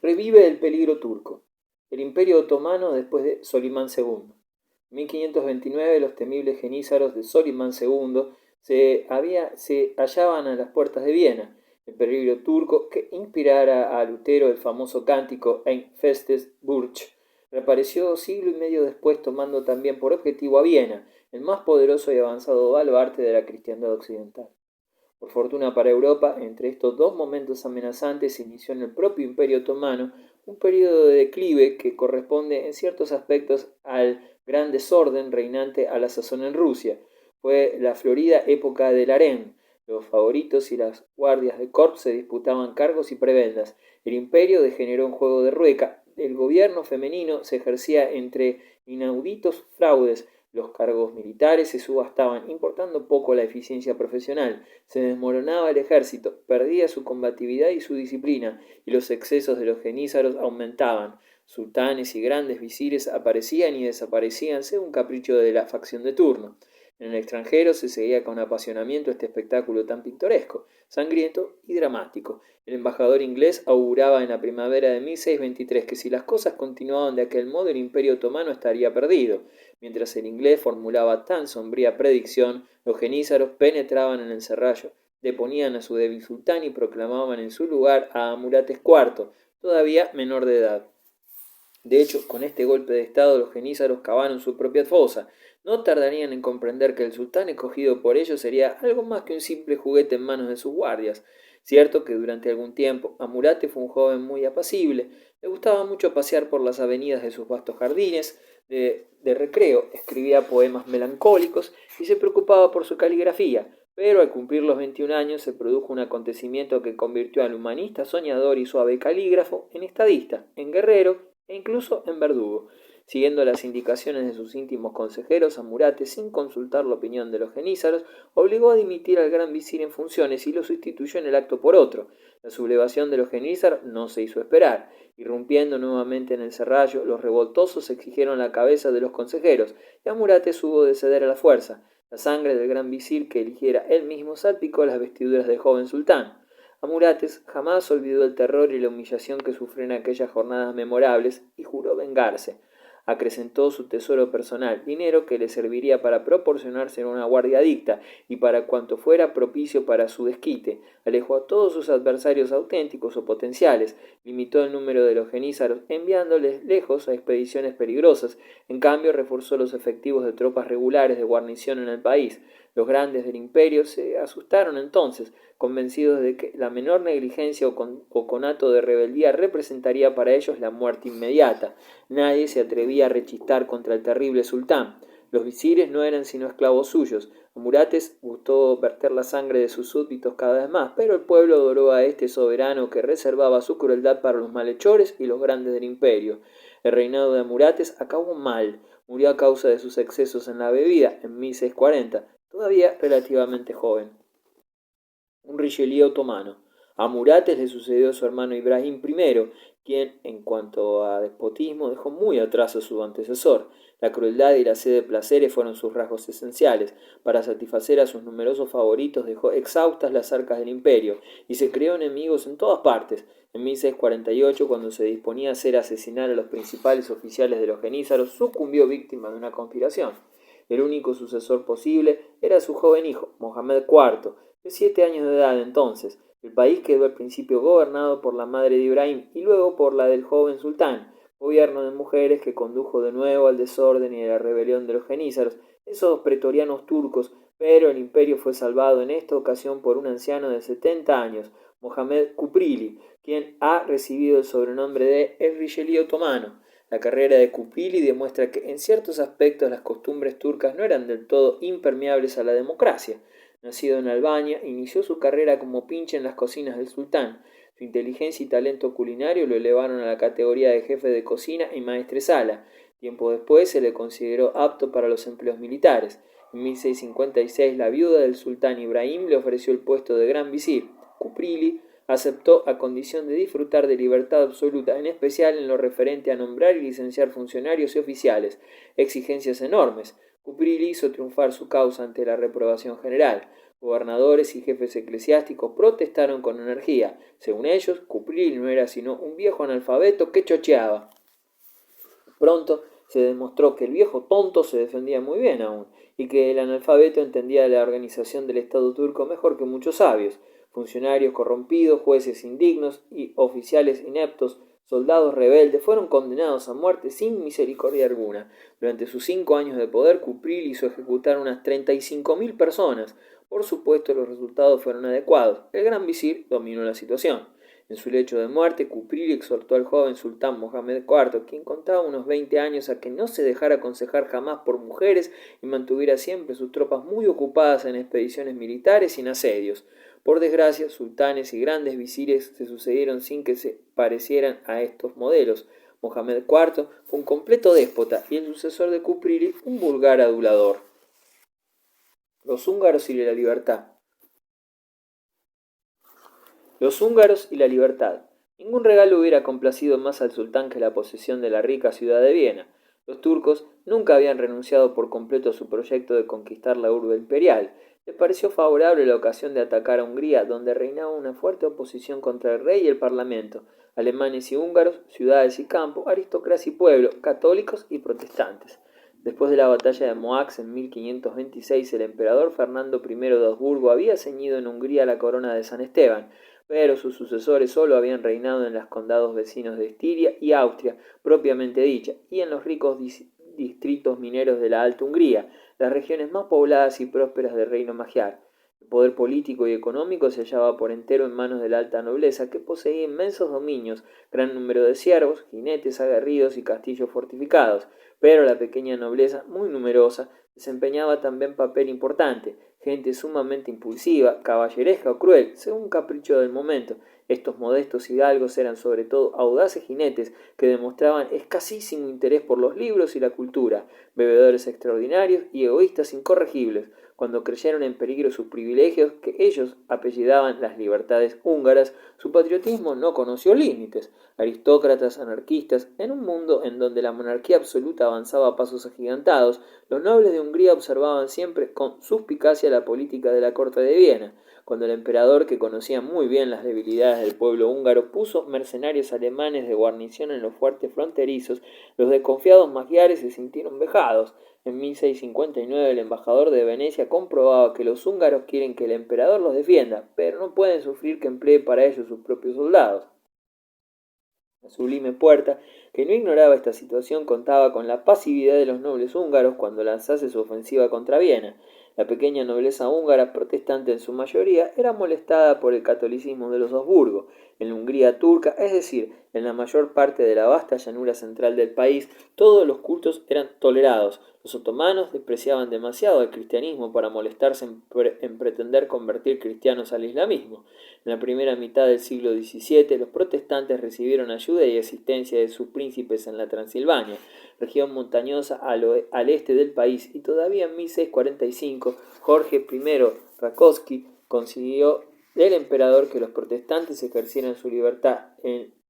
Revive el peligro turco. El Imperio Otomano después de Solimán II. En 1529 los temibles genízaros de Solimán II se hallaban a las puertas de Viena. El peligro turco que inspirara a Lutero el famoso cántico Ein festes Burg reapareció siglo y medio después, tomando también por objetivo a Viena, el más poderoso y avanzado baluarte de la cristiandad occidental. Por fortuna para Europa, entre estos dos momentos amenazantes se inició en el propio Imperio Otomano un período de declive que corresponde en ciertos aspectos al gran desorden reinante a la sazón en Rusia. Fue la florida época del harén. Los favoritos y las guardias de corps se disputaban cargos y prebendas. El imperio degeneró en juego de rueca. El gobierno femenino se ejercía entre inauditos fraudes. Los cargos militares se subastaban, importando poco la eficiencia profesional. Se desmoronaba el ejército, perdía su combatividad y su disciplina, y los excesos de los genízaros aumentaban. Sultanes y grandes visires aparecían y desaparecían según capricho de la facción de turno. En el extranjero se seguía con apasionamiento este espectáculo tan pintoresco, sangriento y dramático. El embajador inglés auguraba en la primavera de 1623 que si las cosas continuaban de aquel modo el imperio otomano estaría perdido. Mientras el inglés formulaba tan sombría predicción, los genízaros penetraban en el serrallo, deponían a su débil sultán y proclamaban en su lugar a Amurates IV, todavía menor de edad. De hecho, con este golpe de estado los genízaros cavaron su propia fosa. No tardarían en comprender que el sultán escogido por ellos sería algo más que un simple juguete en manos de sus guardias. Cierto que durante algún tiempo Amurate fue un joven muy apacible, le gustaba mucho pasear por las avenidas de sus vastos jardines de recreo, escribía poemas melancólicos y se preocupaba por su caligrafía, pero al cumplir los 21 años se produjo un acontecimiento que convirtió al humanista soñador y suave calígrafo en estadista, en guerrero e incluso en verdugo. Siguiendo las indicaciones de sus íntimos consejeros, Amurate, sin consultar la opinión de los genízaros, obligó a dimitir al gran visir en funciones y lo sustituyó en el acto por otro. La sublevación de los genízaros no se hizo esperar. Irrumpiendo nuevamente en el serrallo, los revoltosos exigieron la cabeza de los consejeros, y Amurate hubo de ceder a la fuerza. La sangre del gran visir que eligiera él mismo salpicó las vestiduras del joven sultán. Amurates jamás olvidó el terror y la humillación que sufrió en aquellas jornadas memorables y juró vengarse. Acrecentó su tesoro personal, dinero que le serviría para proporcionarse una guardia adicta y para cuanto fuera propicio para su desquite. Alejó a todos sus adversarios auténticos o potenciales, limitó el número de los genízaros, enviándoles lejos a expediciones peligrosas. En cambio, reforzó los efectivos de tropas regulares de guarnición en el país. Los grandes del imperio se asustaron entonces, convencidos de que la menor negligencia o conato de rebeldía representaría para ellos la muerte inmediata. Nadie se atrevía a rechistar contra el terrible sultán. Los visires no eran sino esclavos suyos. A Murates gustó verter la sangre de sus súbditos cada vez más, pero el pueblo adoró a este soberano que reservaba su crueldad para los malhechores y los grandes del imperio. El reinado de Amurates acabó mal. Murió a causa de sus excesos en la bebida en 1640, todavía relativamente joven. Un Richelieu otomano. A Murates le sucedió su hermano Ibrahim I, quien, en cuanto a despotismo, dejó muy atrás a su antecesor. La crueldad y la sed de placeres fueron sus rasgos esenciales. Para satisfacer a sus numerosos favoritos dejó exhaustas las arcas del imperio y se creó enemigos en todas partes. En 1648, cuando se disponía a hacer asesinar a los principales oficiales de los genízaros, sucumbió víctima de una conspiración. El único sucesor posible era su joven hijo, Mohamed IV, de 7 años de edad entonces. El país quedó al principio gobernado por la madre de Ibrahim y luego por la del joven sultán, gobierno de mujeres que condujo de nuevo al desorden y a la rebelión de los genízaros, esos pretorianos turcos, pero el imperio fue salvado en esta ocasión por un anciano de 70 años, Mohamed Kuprili, quien ha recibido el sobrenombre de El Richelieu otomano. La carrera de Kupili demuestra que en ciertos aspectos las costumbres turcas no eran del todo impermeables a la democracia. Nacido en Albania, inició su carrera como pinche en las cocinas del sultán. Su inteligencia y talento culinario lo elevaron a la categoría de jefe de cocina y maestresala. Tiempo después se le consideró apto para los empleos militares. En 1656 la viuda del sultán Ibrahim le ofreció el puesto de gran visir. Kuprili aceptó a condición de disfrutar de libertad absoluta, en especial en lo referente a nombrar y licenciar funcionarios y oficiales, exigencias enormes. Kuprili hizo triunfar su causa ante la reprobación general. Gobernadores y jefes eclesiásticos protestaron con energía. Según ellos, Kuprili Kuprili no era sino un viejo analfabeto que chocheaba. Pronto se demostró que el viejo tonto se defendía muy bien aún, y que el analfabeto entendía la organización del Estado turco mejor que muchos sabios. Funcionarios corrompidos, jueces indignos y oficiales ineptos, soldados rebeldes, fueron condenados a muerte sin misericordia alguna. Durante sus 5 años de poder, Kupril hizo ejecutar unas 35.000 personas. Por supuesto, los resultados fueron adecuados. El gran visir dominó la situación. En su lecho de muerte, Kupril exhortó al joven sultán Mohamed IV, quien contaba unos 20 años, a que no se dejara aconsejar jamás por mujeres y mantuviera siempre sus tropas muy ocupadas en expediciones militares y en asedios. Por desgracia, sultanes y grandes visires se sucedieron sin que se parecieran a estos modelos. Mohamed IV fue un completo déspota y el sucesor de Kuprili un vulgar adulador. Los húngaros y la libertad. Los húngaros y la libertad. Ningún regalo hubiera complacido más al sultán que la posesión de la rica ciudad de Viena. Los turcos nunca habían renunciado por completo a su proyecto de conquistar la urbe imperial. Les pareció favorable la ocasión de atacar a Hungría, donde reinaba una fuerte oposición contra el rey y el parlamento, alemanes y húngaros, ciudades y campos, aristocracia y pueblo, católicos y protestantes. Después de la batalla de Moax en 1526, el emperador Fernando I de Habsburgo había ceñido en Hungría la corona de San Esteban, pero sus sucesores solo habían reinado en los condados vecinos de Estiria y Austria, propiamente dicha, y en los ricos distritos mineros de la Alta Hungría, las regiones más pobladas y prósperas del reino magiar. El poder político y económico se hallaba por entero en manos de la alta nobleza, que poseía inmensos dominios, gran número de siervos, jinetes aguerridos y castillos fortificados, pero la pequeña nobleza, muy numerosa, desempeñaba también papel importante, gente sumamente impulsiva, caballeresca o cruel, según capricho del momento. Estos modestos hidalgos eran sobre todo audaces jinetes que demostraban escasísimo interés por los libros y la cultura, bebedores extraordinarios y egoístas incorregibles. Cuando creyeron en peligro sus privilegios, que ellos apellidaban las libertades húngaras, su patriotismo no conoció límites. Aristócratas, anarquistas, en un mundo en donde la monarquía absoluta avanzaba a pasos agigantados, los nobles de Hungría observaban siempre con suspicacia la política de la corte de Viena. Cuando el emperador, que conocía muy bien las debilidades del pueblo húngaro, puso mercenarios alemanes de guarnición en los fuertes fronterizos, los desconfiados magiares se sintieron vejados. En 1659 el embajador de Venecia comprobaba que los húngaros quieren que el emperador los defienda, pero no pueden sufrir que emplee para ello sus propios soldados. La sublime Puerta, que no ignoraba esta situación, contaba con la pasividad de los nobles húngaros cuando lanzase su ofensiva contra Viena. La pequeña nobleza húngara, protestante en su mayoría, era molestada por el catolicismo de los Habsburgo. En la Hungría turca, es decir, en la mayor parte de la vasta llanura central del país, todos los cultos eran tolerados. Los otomanos despreciaban demasiado al cristianismo para molestarse en pretender convertir cristianos al islamismo. En la primera mitad del siglo XVII, los protestantes recibieron ayuda y asistencia de sus príncipes en la Transilvania, región montañosa al este del país, y todavía en 1645 Jorge I Rákóczi consiguió del emperador que los protestantes ejercieran su libertad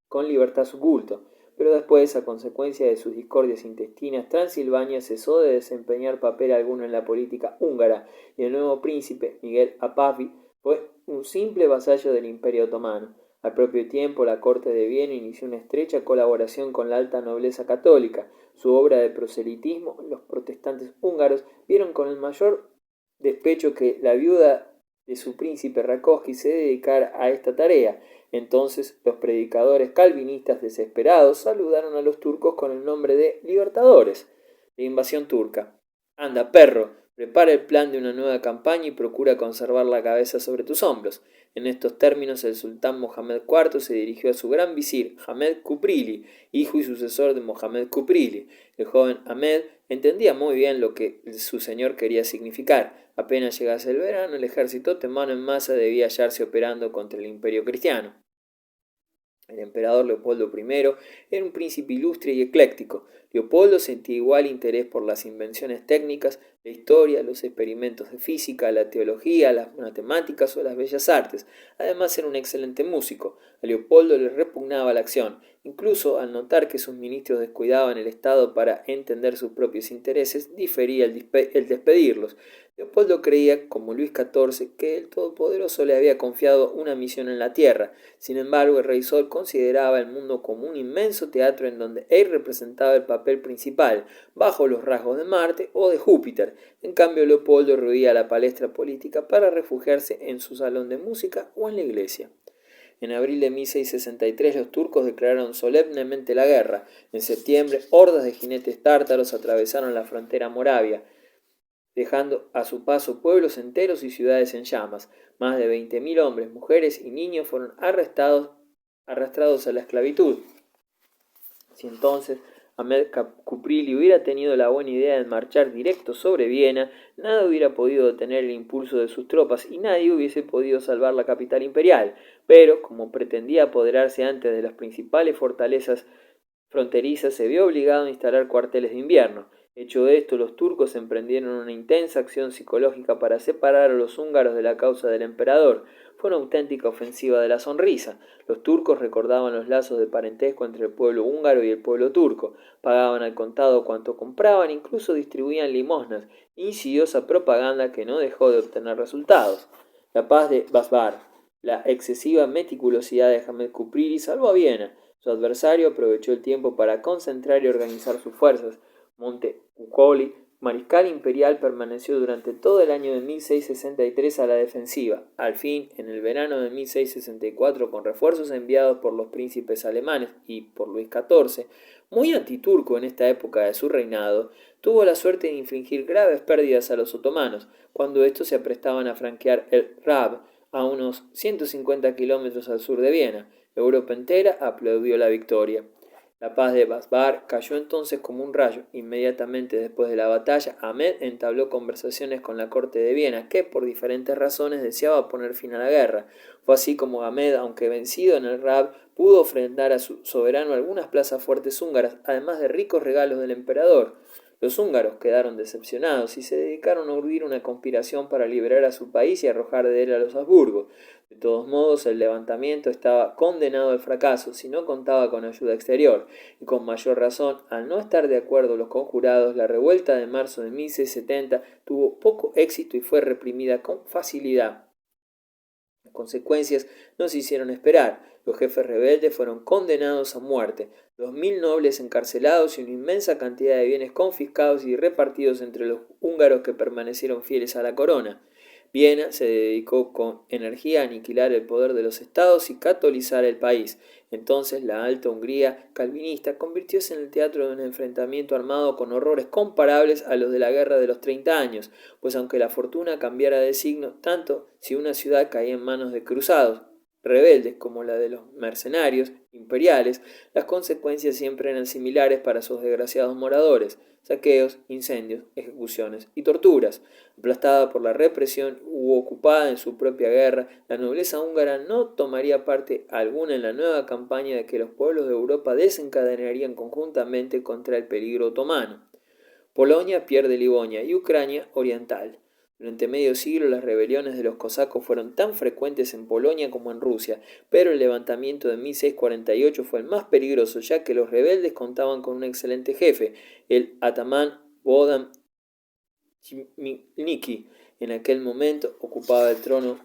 con libertad su culto, pero después, a consecuencia de sus discordias intestinas, Transilvania cesó de desempeñar papel alguno en la política húngara, y el nuevo príncipe, Miguel Apafi, fue un simple vasallo del Imperio otomano. Al propio tiempo, la corte de Viena inició una estrecha colaboración con la alta nobleza católica. Su obra de proselitismo, los protestantes húngaros vieron con el mayor despecho que la viuda de su príncipe Rákóczi se dedicara a esta tarea. Entonces los predicadores calvinistas desesperados saludaron a los turcos con el nombre de libertadores. La invasión turca. Anda, perro, prepara el plan de una nueva campaña y procura conservar la cabeza sobre tus hombros. En estos términos el sultán Mohamed IV se dirigió a su gran visir, Hamed Kuprili, hijo y sucesor de Mohamed Kuprili. El joven Ahmed entendía muy bien lo que su señor quería significar. Apenas llegase el verano, el ejército otomano en masa debía hallarse operando contra el imperio cristiano. El emperador Leopoldo I era un príncipe ilustre y ecléctico. Leopoldo sentía igual interés por las invenciones técnicas la historia, los experimentos de física, la teología, las matemáticas o las bellas artes. Además era un excelente músico. A Leopoldo le repugnaba la acción. Incluso al notar que sus ministros descuidaban el Estado para entender sus propios intereses, difería el despedirlos. Leopoldo creía, como Luis XIV, que el Todopoderoso le había confiado una misión en la tierra. Sin embargo, el rey Sol consideraba el mundo como un inmenso teatro en donde él representaba el papel principal, bajo los rasgos de Marte o de Júpiter. En cambio, Leopoldo ruía la palestra política para refugiarse en su salón de música o en la iglesia. En abril de 1663 los turcos declararon solemnemente la guerra. En septiembre, hordas de jinetes tártaros atravesaron la frontera moravia, dejando a su paso pueblos enteros y ciudades en llamas. Más de 20.000 hombres, mujeres y niños fueron arrastrados a la esclavitud. Si entonces Ahmed Kuprili hubiera tenido la buena idea de marchar directo sobre Viena, nada hubiera podido detener el impulso de sus tropas y nadie hubiese podido salvar la capital imperial. Pero, como pretendía apoderarse antes de las principales fortalezas fronterizas, se vio obligado a instalar cuarteles de invierno. Hecho esto, los turcos emprendieron una intensa acción psicológica para separar a los húngaros de la causa del emperador. Fue una auténtica ofensiva de la sonrisa. Los turcos recordaban los lazos de parentesco entre el pueblo húngaro y el pueblo turco, pagaban al contado cuanto compraban, incluso distribuían limosnas, insidiosa propaganda que no dejó de obtener resultados. La paz de Basvar, la excesiva meticulosidad de Ahmed Kuprili salvó a Viena. Su adversario aprovechó el tiempo para concentrar y organizar sus fuerzas. Montecuccoli, mariscal imperial, permaneció durante todo el año de 1663 a la defensiva. Al fin, en el verano de 1664, con refuerzos enviados por los príncipes alemanes y por Luis XIV, muy antiturco en esta época de su reinado, tuvo la suerte de infligir graves pérdidas a los otomanos, cuando estos se aprestaban a franquear el Rab, a unos 150 kilómetros al sur de Viena. Europa entera aplaudió la victoria. La paz de Basvar cayó entonces como un rayo. Inmediatamente después de la batalla, Ahmed entabló conversaciones con la corte de Viena, que por diferentes razones deseaba poner fin a la guerra. Fue así como Ahmed, aunque vencido en el Rab, pudo ofrendar a su soberano algunas plazas fuertes húngaras, además de ricos regalos del emperador. Los húngaros quedaron decepcionados y se dedicaron a urdir una conspiración para liberar a su país y arrojar de él a los Habsburgo. De todos modos, el levantamiento estaba condenado al fracaso si no contaba con ayuda exterior, y con mayor razón, al no estar de acuerdo los conjurados, la revuelta de marzo de 1670 tuvo poco éxito y fue reprimida con facilidad. Las consecuencias no se hicieron esperar. Los jefes rebeldes fueron condenados a muerte, 2.000 nobles encarcelados y una inmensa cantidad de bienes confiscados y repartidos entre los húngaros que permanecieron fieles a la corona. Viena se dedicó con energía a aniquilar el poder de los estados y catolizar el país. Entonces la Alta Hungría calvinista convirtióse en el teatro de un enfrentamiento armado con horrores comparables a los de la Guerra de los 30 años, pues aunque la fortuna cambiara de signo, tanto si una ciudad caía en manos de cruzados rebeldes como la de los mercenarios imperiales, las consecuencias siempre eran similares para sus desgraciados moradores: saqueos, incendios, ejecuciones y torturas. Aplastada por la represión u ocupada en su propia guerra, la nobleza húngara no tomaría parte alguna en la nueva campaña de que los pueblos de Europa desencadenarían conjuntamente contra el peligro otomano. Polonia pierde Livonia y Ucrania oriental. Durante medio siglo las rebeliones de los cosacos fueron tan frecuentes en Polonia como en Rusia, pero el levantamiento de 1648 fue el más peligroso, ya que los rebeldes contaban con un excelente jefe, el atamán Bohdan Chmielnicki. En aquel momento ocupaba el trono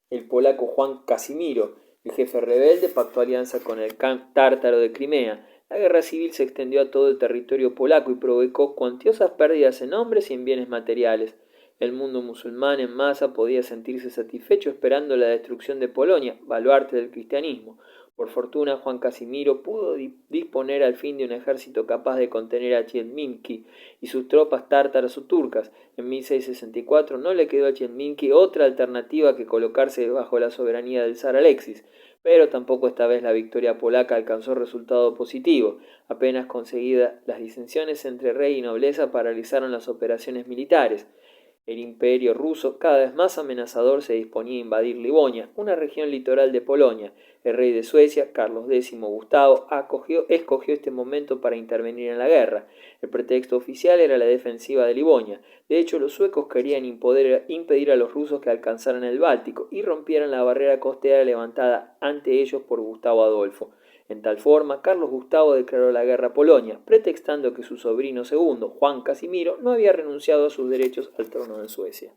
el polaco Juan Casimiro. El jefe rebelde pactó alianza con el Khan tártaro de Crimea. La guerra civil se extendió a todo el territorio polaco y provocó cuantiosas pérdidas en hombres y en bienes materiales. El mundo musulmán en masa podía sentirse satisfecho esperando la destrucción de Polonia, baluarte del cristianismo. Por fortuna, Juan Casimiro pudo disponer al fin de un ejército capaz de contener a Chmielnicki y sus tropas tártaras o turcas. En 1664 no le quedó a Chmielnicki otra alternativa que colocarse bajo la soberanía del zar Alexis, pero tampoco esta vez la victoria polaca alcanzó resultado positivo. Apenas conseguidas las disensiones entre rey y nobleza paralizaron las operaciones militares. El imperio ruso, cada vez más amenazador, se disponía a invadir Livonia, una región litoral de Polonia. El rey de Suecia, Carlos X Gustavo, escogió este momento para intervenir en la guerra. El pretexto oficial era la defensiva de Livonia. De hecho, los suecos querían impedir a los rusos que alcanzaran el Báltico y rompieran la barrera costera levantada ante ellos por Gustavo Adolfo. En tal forma, Carlos Gustavo declaró la guerra a Polonia, pretextando que su sobrino segundo, Juan Casimiro, no había renunciado a sus derechos al trono de Suecia.